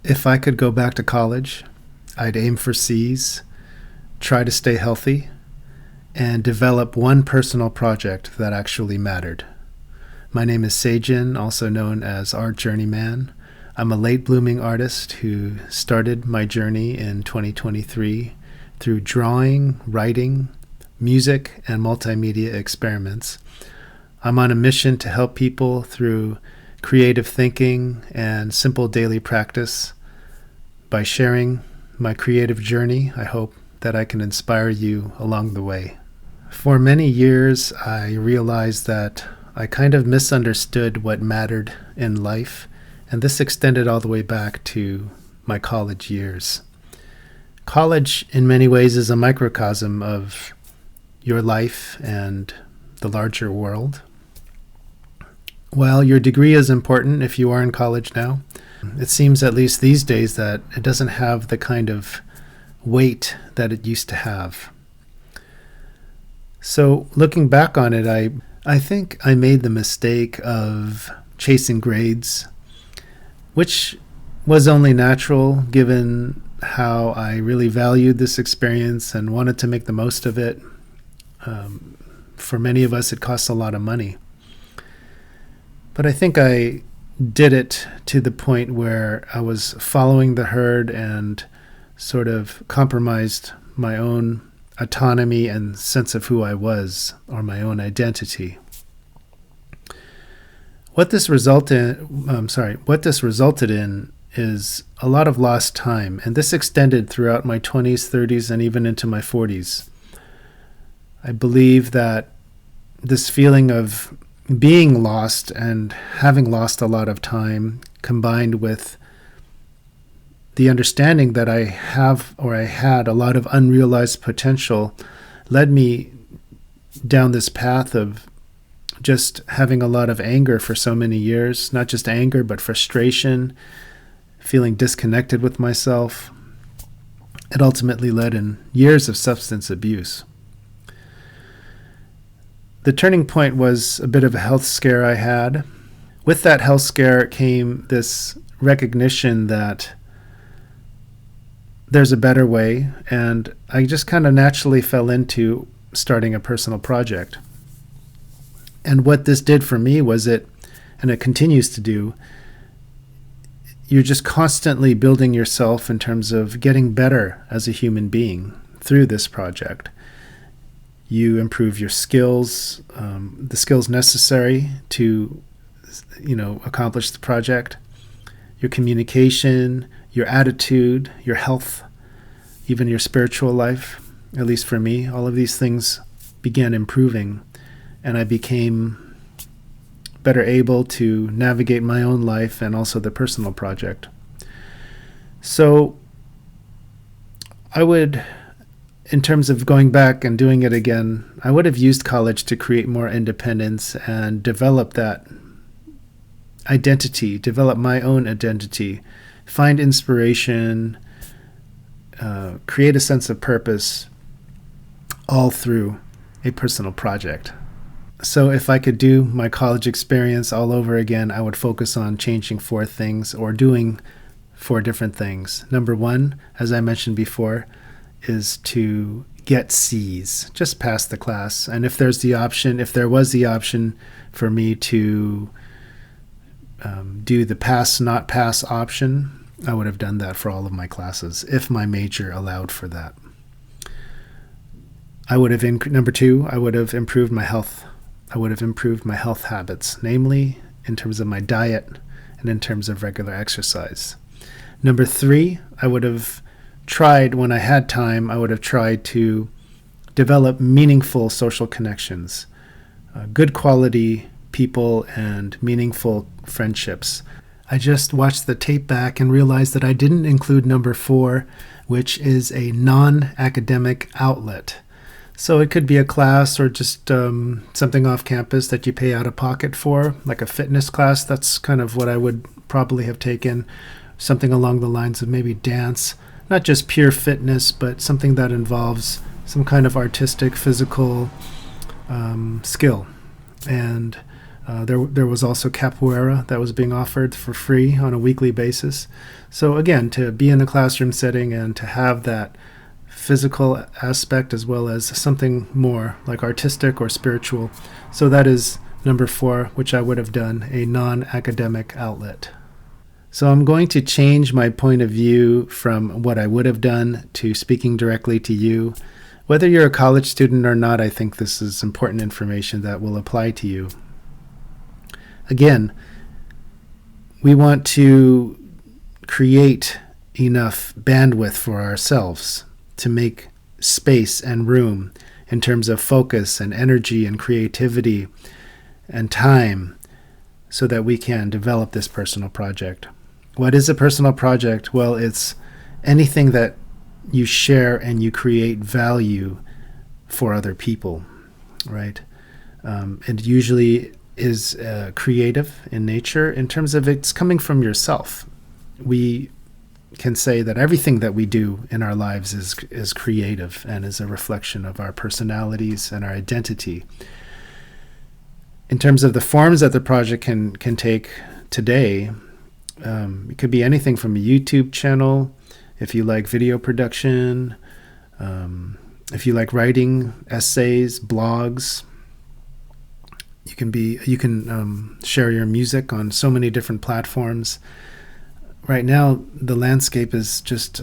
If I could go back to college, I'd aim for C's, try to stay healthy, and develop one personal project that actually mattered. My name is Seijin, also known as Art Journeyman. I'm a late blooming artist who started my journey in 2023 through drawing, writing, music, and multimedia experiments. I'm on a mission to help people through creative thinking and simple daily practice. By sharing my creative journey, I hope that I can inspire you along the way. For many years, I realized that I kind of misunderstood what mattered in life, and this extended all the way back to my college years. College, in many ways, is a microcosm of your life and the larger world. While your degree is important if you are in college now, it seems, at least these days, that it doesn't have the kind of weight that it used to have. So looking back on it, I think I made the mistake of chasing grades, which was only natural given how I really valued this experience and wanted to make the most of it. For many of us, it costs a lot of money. But I think I did it to the point where I was following the herd and sort of compromised my own autonomy and sense of who I was, or my own identity. What this resulted in is a lot of lost time, and this extended throughout my 20s, 30s, and even into my 40s. I believe that this feeling of being lost and having lost a lot of time, combined with the understanding that I had a lot of unrealized potential, led me down this path of just having a lot of anger for so many years. Not just anger, but frustration, feeling disconnected with myself. It ultimately led in years of substance abuse. The turning point was a bit of a health scare I had. With that health scare came this recognition that there's a better way, and I just kind of naturally fell into starting a personal project. And what this did for me was and it continues to do, you're just constantly building yourself in terms of getting better as a human being through this project. You improve your skills, the skills necessary to, accomplish the project, your communication, your attitude, your health, even your spiritual life. At least for me, all of these things began improving, and I became better able to navigate my own life and also the personal project. So I would, in terms of going back and doing it again, I would have used college to create more independence and develop that identity, develop my own identity, find inspiration, create a sense of purpose, all through a personal project. So if I could do my college experience all over again, I would focus on changing 4 things, or doing 4 different things. Number 1, as I mentioned before, is to get C's, just pass the class. And if there was the option for me to do the pass, not pass option, I would have done that for all of my classes if my major allowed for that. Number 2, I would have improved my health. I would have improved my health habits, namely in terms of my diet and in terms of regular exercise. Number 3, I would have tried, when I had time, I would have tried to develop meaningful social connections, good quality people and meaningful friendships. I just watched the tape back and realized that I didn't include number 4, which is a non-academic outlet. So it could be a class or just something off campus that you pay out of pocket for, like a fitness class. That's kind of what I would probably have taken, something along the lines of maybe dance, not just pure fitness, but something that involves some kind of artistic, physical skill. And There was also capoeira that was being offered for free on a weekly basis. So again, to be in a classroom setting and to have that physical aspect as well as something more like artistic or spiritual. So that is number 4, which I would have done, a non-academic outlet. So I'm going to change my point of view from what I would have done to speaking directly to you. Whether you're a college student or not, I think this is important information that will apply to you. Again, we want to create enough bandwidth for ourselves to make space and room in terms of focus and energy and creativity and time so that we can develop this personal project. What is a personal project? Well, it's anything that you share and you create value for other people, right? It usually is creative in nature in terms of it's coming from yourself. We can say that everything that we do in our lives is creative and is a reflection of our personalities and our identity. In terms of the forms that the project can take today, it could be anything from a YouTube channel, if you like video production, if you like writing essays, blogs. You can share your music on so many different platforms. Right now, the landscape is just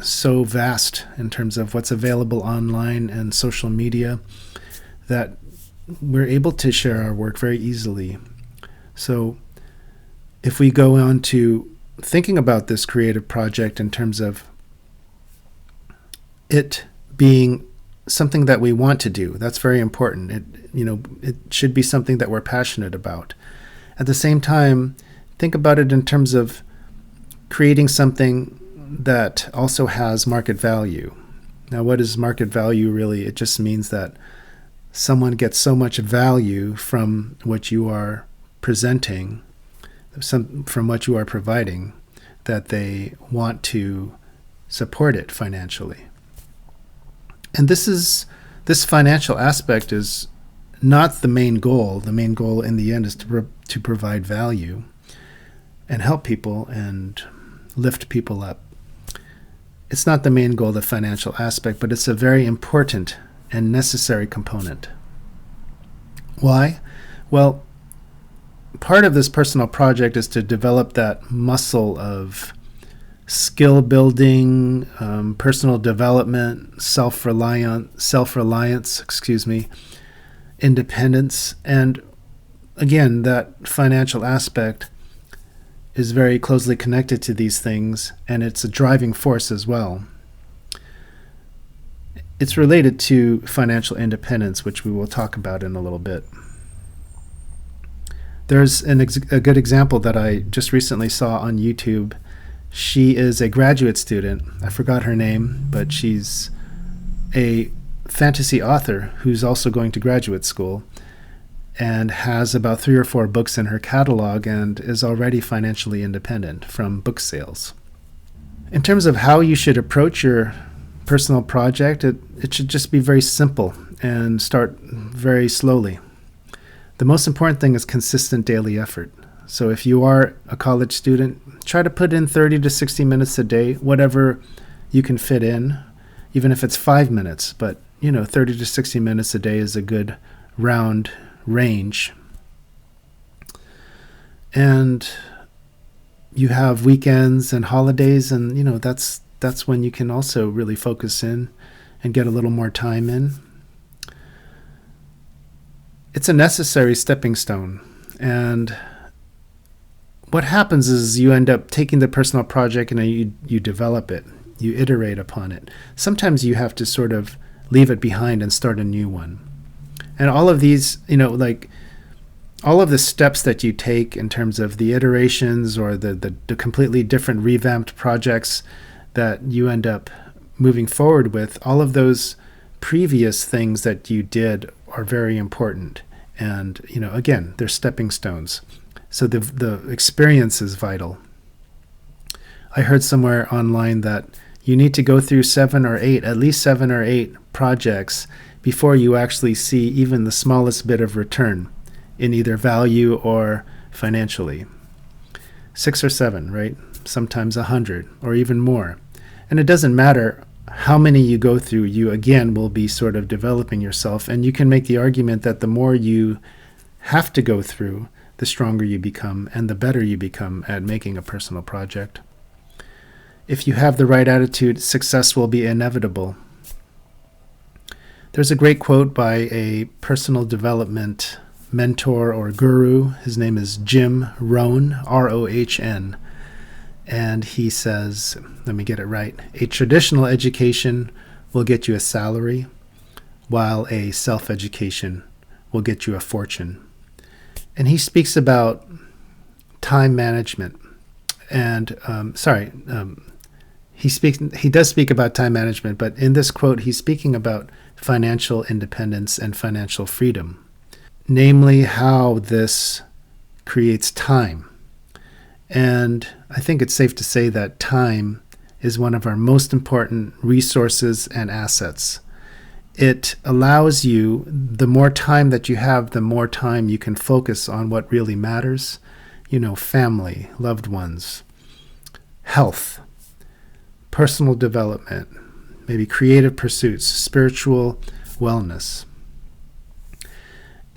so vast in terms of what's available online and social media that we're able to share our work very easily. So if we go on to thinking about this creative project in terms of it being something that we want to do, that's very important. It should be something that we're passionate about. At the same time, think about it in terms of creating something that also has market value. Now, what is market value really? It just means that someone gets so much value from what you are presenting, from what you are providing, that they want to support it financially. And this financial aspect is not the main goal. The main goal in the end is to provide value and help people and lift people up. It's not the main goal, the financial aspect, but it's a very important and necessary component. Why? Well, part of this personal project is to develop that muscle of skill building, personal development, self-reliance, independence. And again, that financial aspect is very closely connected to these things, and it's a driving force as well. It's related to financial independence, which we will talk about in a little bit. There's a good example that I just recently saw on YouTube. She is a graduate student. I forgot her name, but she's a fantasy author who's also going to graduate school and has about 3 or 4 books in her catalog and is already financially independent from book sales. In terms of how you should approach your personal project, it should just be very simple and start very slowly. The most important thing is consistent daily effort. So if you are a college student, try to put in 30 to 60 minutes a day, whatever you can fit in, even if it's 5 minutes. But 30 to 60 minutes a day is a good round range. And you have weekends and holidays, and that's when you can also really focus in and get a little more time in. It's a necessary stepping stone. And what happens is you end up taking the personal project and you develop it. You iterate upon it. Sometimes you have to sort of leave it behind and start a new one. And all of these, all of the steps that you take in terms of the iterations or the completely different revamped projects that you end up moving forward with, all of those previous things that you did are very important. And, again, they're stepping stones. So the experience is vital. I heard somewhere online that you need to go through at least 7 or 8 projects before you actually see even the smallest bit of return in either value or financially. 6 or 7, right? Sometimes 100 or even more. And it doesn't matter how many you go through, you again will be sort of developing yourself. And you can make the argument that the more you have to go through, the stronger you become and the better you become at making a personal project. If you have the right attitude, success will be inevitable. There's a great quote by a personal development mentor or guru. His name is Jim Rohn, R-O-H-N. And he says, let me get it right, a traditional education will get you a salary, while a self-education will get you a fortune. And he speaks about time management. And, he does speak about time management, but in this quote, he's speaking about financial independence and financial freedom, namely how this creates time. And I think it's safe to say that time is one of our most important resources and assets. It allows you, the more time that you have, the more time you can focus on what really matters. Family, loved ones, health, personal development, maybe creative pursuits, spiritual wellness.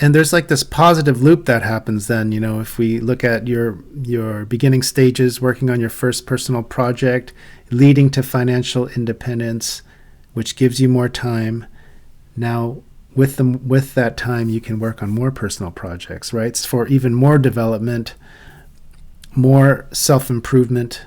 And there's like this positive loop that happens then, if we look at your beginning stages, working on your first personal project, leading to financial independence, which gives you more time. Now, with that time, you can work on more personal projects, right? For even more development, more self-improvement,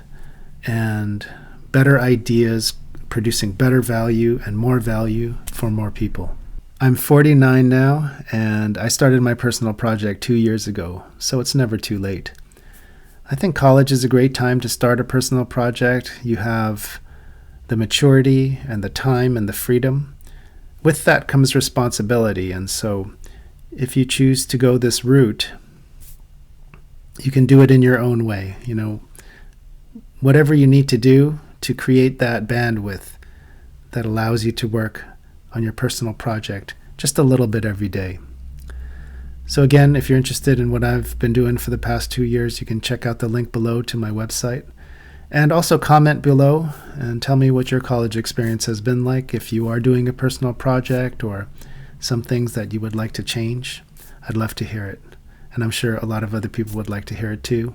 and better ideas, producing better value and more value for more people. I'm 49 now, and I started my personal project 2 years ago, so it's never too late. I think college is a great time to start a personal project. You have the maturity and the time and the freedom. With that comes responsibility, and so if you choose to go this route, you can do it in your own way. Whatever you need to do to create that bandwidth that allows you to work on your personal project just a little bit every day. So again, if you're interested in what I've been doing for the past 2 years, you can check out the link below to my website. And also comment below and tell me what your college experience has been like. If you are doing a personal project or some things that you would like to change, I'd love to hear it. And I'm sure a lot of other people would like to hear it too.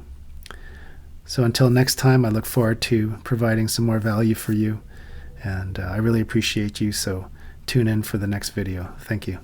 So until next time, I look forward to providing some more value for you. And I really appreciate you, so tune in for the next video. Thank you.